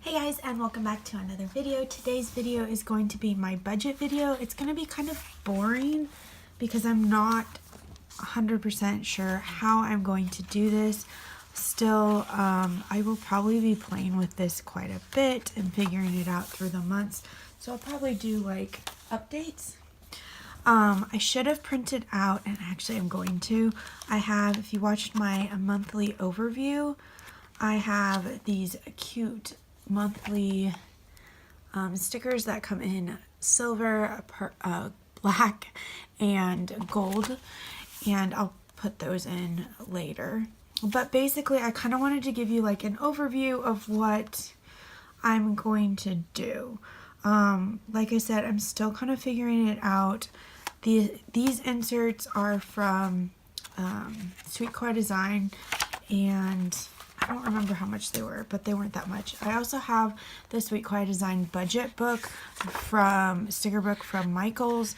Hey guys, and welcome back to another video. Today's video is going to be my budget video. It's going to be kind of boring because I'm not 100% sure how I'm going to do this. Still, I will probably be playing with this quite a bit and figuring it out through the months. So I'll probably do like updates. I should have printed out, and actually I'm going to. I have, if you watched my monthly overview, I have these cute monthly stickers that come in silver, black, and gold, and I'll put those in later. But basically I kind of wanted to give you like an overview of what I'm going to do. Like I said, I'm still kind of figuring it out. These inserts are from Sweet Koi Design, and I don't remember how much they were, but they weren't that much. I also have the Sweet Koi Design budget book sticker book from Michaels.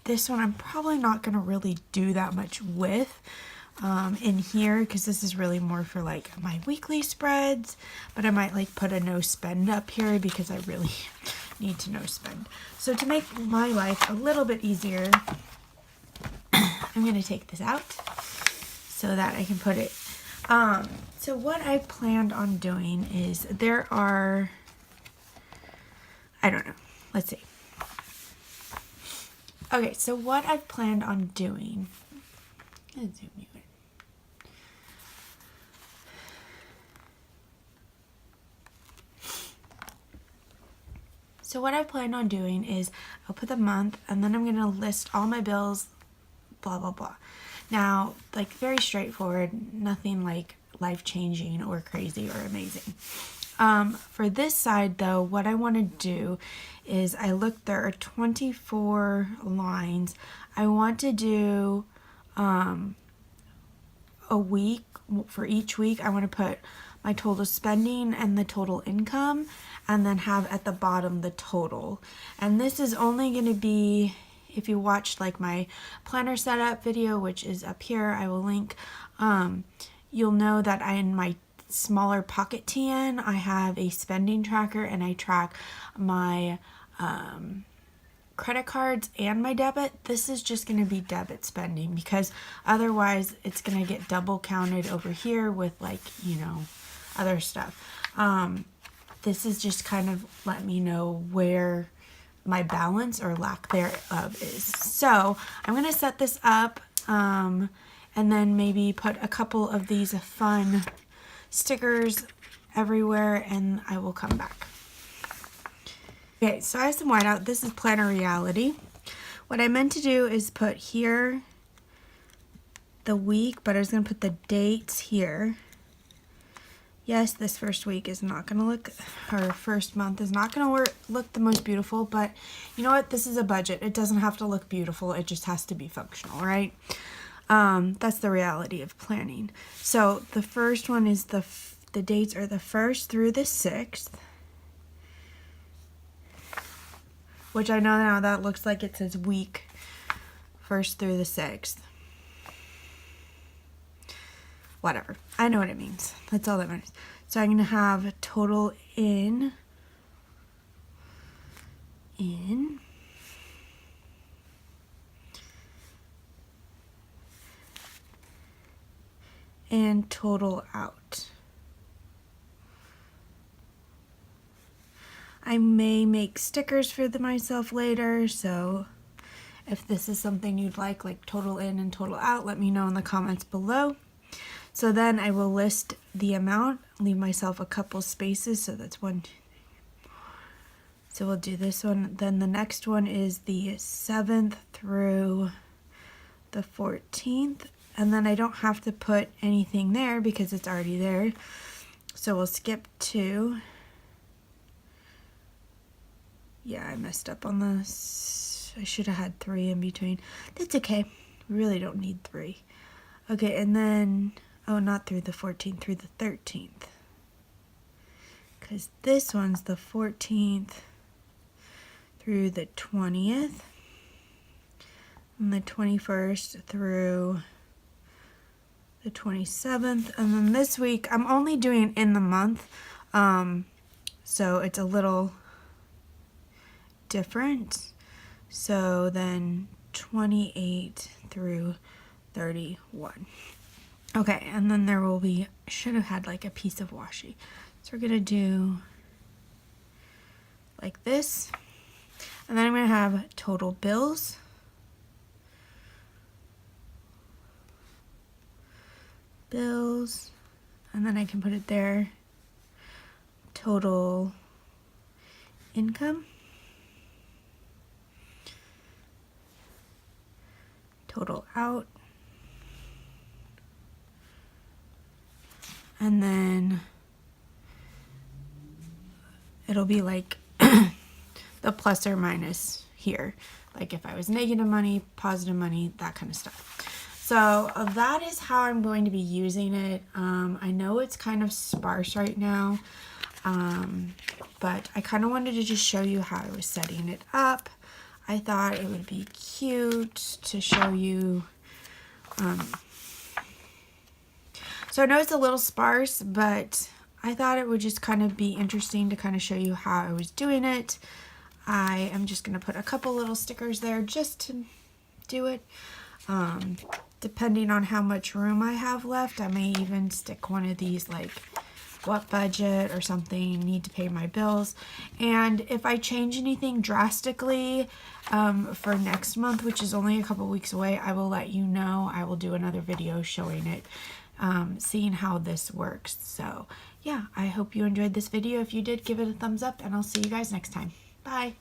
This one I'm probably not going to really do that much with in here, because this is really more for like my weekly spreads, but I might like put a no spend up here because I really need to no spend. So to make my life a little bit easier, I'm going to take this out so that I can put it. So what I planned on doing is I don't know, let's see. Okay, so what I've planned on doing, let's zoom you in. So what I planned on doing is I'll put the month, and then I'm going to list all my bills, blah, blah, blah. Now, like, very straightforward, nothing like life-changing or crazy or amazing. For this side, though, what I want to do is there are 24 lines. I want to do a week. For each week, I want to put my total spending and the total income, and then have at the bottom the total. And this is only going to be, if you watched like my planner setup video, which is up here, I will link, you'll know that in my smaller Pocket TN, I have a spending tracker, and I track my credit cards and my debit. This is just going to be debit spending, because otherwise it's going to get double counted over here with, like, you know, other stuff. This is just kind of let me know where my balance or lack thereof is. So I'm going to set this up, and then maybe put a couple of these fun stickers everywhere, and I will come back. Okay, so I have some whiteout. This is Planner Reality. What I meant to do is put here the week, but I was going to put the dates here. Yes, this first week is not going to look, or first month is not going to look the most beautiful, but you know what? This is a budget. It doesn't have to look beautiful. It just has to be functional, right? That's the reality of planning. So the first one is the dates are the 1st through the 6th, which I know now that looks like it says week 1st through the 6th. Whatever. I know what it means. That's all that matters. So I'm going to have total in, and total out. I may make stickers for myself later, so if this is something you'd like total in and total out, let me know in the comments below. So then I will list the amount, leave myself a couple spaces, so that's 1, 2, 3, 4. So we'll do this one. Then the next one is the 7th through the 14th, and then I don't have to put anything there because it's already there. So we'll skip 2. Yeah, I messed up on this. I should have had 3 in between. That's okay. We really don't need 3. Okay, and then, oh, not through the 14th, through the 13th. Because this one's the 14th through the 20th. And the 21st through the 27th. And then this week, I'm only doing in the month. So it's a little different. So then 28 through 31. Okay, and then there will be, should have had like a piece of washi. So we're gonna do like this. And then I'm gonna have total bills. Bills. And then I can put it there. Total income. Total out. And then it'll be like the plus or minus here. Like if I was negative money, positive money, that kind of stuff. So that is how I'm going to be using it. I know it's kind of sparse right now, but I kind of wanted to just show you how I was setting it up. I thought it would be cute to show you. So I know it's a little sparse, but I thought it would just kind of be interesting to kind of show you how I was doing it. I am just going to put a couple little stickers there just to do it. Depending on how much room I have left, I may even stick one of these like what budget or something, need to pay my bills. And if I change anything drastically for next month, which is only a couple weeks away, I will let you know. I will do another video showing it, seeing how this works. So yeah, I hope you enjoyed this video. If you did, give it a thumbs up, and I'll see you guys next time. Bye.